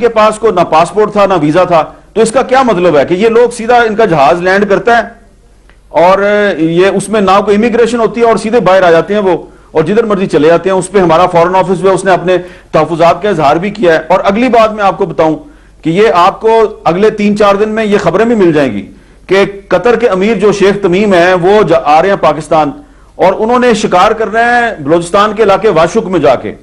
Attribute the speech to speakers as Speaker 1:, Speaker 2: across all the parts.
Speaker 1: کے پاس کو نہ پاسپورٹ تھا نہ ویزا تھا، تو اس کا کیا مطلب ہے کہ یہ لوگ سیدھا ان کا جہاز لینڈ کرتا ہے اور یہ اس میں نہ کوئی امیگریشن ہوتی ہے اور سیدھے باہر آ جاتے ہیں وہ اور جدھر مرضی چلے جاتے ہیں. اس پہ ہمارا فورن آفس جو ہے اس نے اپنے تحفظات کا اظہار بھی کیا ہے. اور اگلی بات میں آپ کو بتاؤں کہ یہ آپ کو اگلے 3-4 دن میں یہ خبریں بھی مل جائیں گی کہ قطر کے امیر جو شیخ تمیم ہیں وہ آ رہے ہیں پاکستان اور انہوں نے شکار کر رہے ہیں بلوچستان کے علاقے واشک میں جا کے.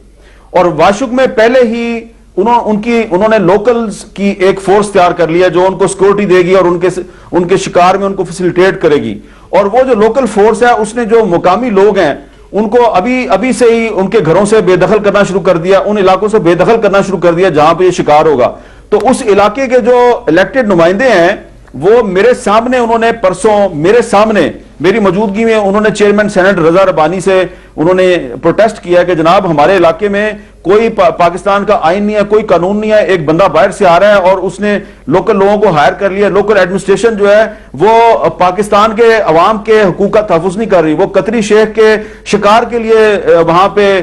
Speaker 1: اور واشک میں پہلے ہی انہوں نے لوکلز کی ایک فورس تیار کر لیا جو ان کو سیکورٹی دے گی اور ان کے شکار میں ان کو فیسیلیٹیٹ کرے گی. اور وہ جو لوکل فورس ہے اس نے جو مقامی لوگ ہیں ان کو ابھی سے ہی ان کے گھروں سے بے دخل کرنا شروع کر دیا، ان علاقوں سے بے دخل کرنا شروع کر دیا جہاں پہ یہ شکار ہوگا. تو اس علاقے کے جو الیکٹڈ نمائندے ہیں وہ میرے سامنے انہوں نے پرسوں میرے سامنے میری موجودگی میں انہوں نے چیئرمین سینٹ رضا ربانی سے انہوں نے پروٹیسٹ کیا کہ جناب ہمارے علاقے میں کوئی پاکستان کا آئین نہیں ہے، کوئی قانون نہیں ہے، ایک بندہ باہر سے آ رہا ہے اور اس نے لوکل لوگوں کو ہائر کر لیا. لوکل ایڈمنسٹریشن جو ہے وہ پاکستان کے عوام کے حقوق کا تحفظ نہیں کر رہی، وہ قطری شیخ کے شکار کے لیے وہاں پہ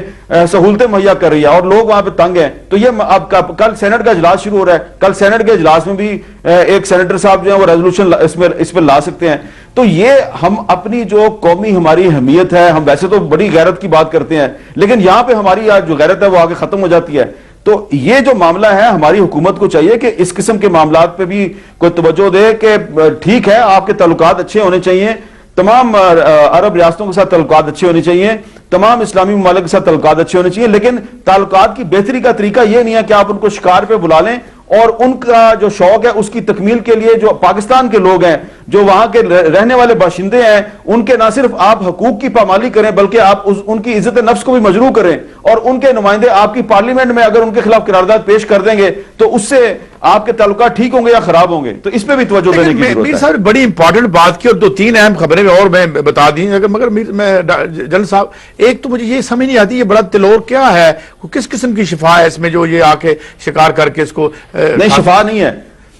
Speaker 1: سہولتیں مہیا کر رہی ہے اور لوگ وہاں پہ تنگ ہیں. تو یہ اب کل سینٹ کا اجلاس شروع ہو رہا ہے، کل سینٹ کے اجلاس میں بھی ایک سینیٹر صاحب جو ہیں وہ ریزولوشن اس پہ لا سکتے ہیں. تو یہ ہم اپنی جو قومی ہماری اہمیت ہے، ہم ویسے تو بڑی غیرت کی بات کرتے ہیں لیکن یہاں پہ ہماری جو غیرت ہے وہ آگے ختم ہو جاتی ہے. تو یہ جو معاملہ ہے ہماری حکومت کو چاہیے کہ اس قسم کے معاملات پہ بھی کوئی توجہ دے کہ ٹھیک ہے آپ کے تعلقات اچھے ہونے چاہیے، تمام عرب ریاستوں کے ساتھ تعلقات اچھے ہونے چاہیے، تمام اسلامی ممالک کے ساتھ تعلقات اچھے ہونے چاہیے، لیکن تعلقات کی بہتری کا طریقہ یہ نہیں ہے کہ آپ ان کو شکار پہ بلا لیں اور ان کا جو شوق ہے اس کی تکمیل کے لیے جو پاکستان کے لوگ ہیں جو وہاں کے رہنے والے باشندے ہیں ان کے نہ صرف آپ حقوق کی پامالی کریں بلکہ آپ ان کی عزت نفس کو بھی مجروح کریں اور ان کے نمائندے آپ کی پارلیمنٹ میں اگر ان کے خلاف قرارداد پیش کر دیں گے تو اس سے آپ کے تعلقات ٹھیک ہوں گے یا خراب ہوں گے. تو اس پہ بھی توجہ دینے کی ضرورت ہے.
Speaker 2: صاحب بڑی امپورٹنٹ بات کی اور 2-3 اہم خبریں اور میں بتا دی مگر جنرل صاحب ایک تو مجھے یہ سمجھ نہیں آتی یہ بڑا تلور کیا ہے، کس قسم کی شفا ہے اس میں جو یہ آ کے شکار کر کے اس کو
Speaker 1: نہیں شفا نہیں ہے.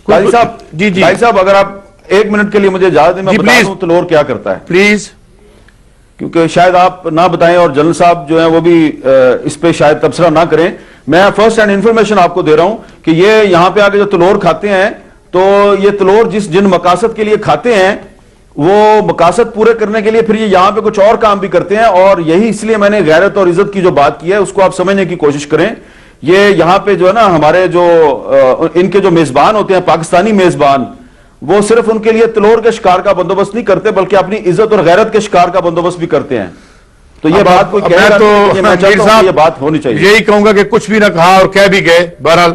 Speaker 1: قاضی صاحب جی قاضی صاحب اگر آپ 1 منٹ کے لیے مجھے اجازت دیں میں بتا دوں تلور کیا کرتا ہے
Speaker 2: پلیز،
Speaker 1: کیونکہ شاید آپ نہ بتائیں اور جنرل صاحب جو ہیں وہ بھی اس پہ شاید تبصرہ نہ کریں. میں فرسٹ ہینڈ انفارمیشن آپ کو دے رہا ہوں کہ یہ یہاں پہ آگے جو تلور کھاتے ہیں تو یہ تلور جن مقاصد کے لیے کھاتے ہیں وہ مقاصد پورے کرنے کے لیے پھر یہ یہاں پہ کچھ اور کام بھی کرتے ہیں اور یہی اس لیے میں نے غیرت اور عزت کی جو بات کی ہے اس کو آپ سمجھنے کی کوشش کریں. یہ یہاں پہ جو ہے نا ہمارے جو ان کے جو میزبان ہوتے ہیں پاکستانی میزبان وہ صرف ان کے لیے تلور کے شکار کا بندوبست نہیں کرتے بلکہ اپنی عزت اور غیرت کے شکار کا بندوبست بھی کرتے ہیں. تو یہ بات کوئی کہہ رہا ہے، میں چاہتا ہوں کہ یہ بات ہونی چاہیے.
Speaker 2: یہی کہوں گا کہ کچھ بھی نہ کہا اور کہہ بھی گئے. بہرحال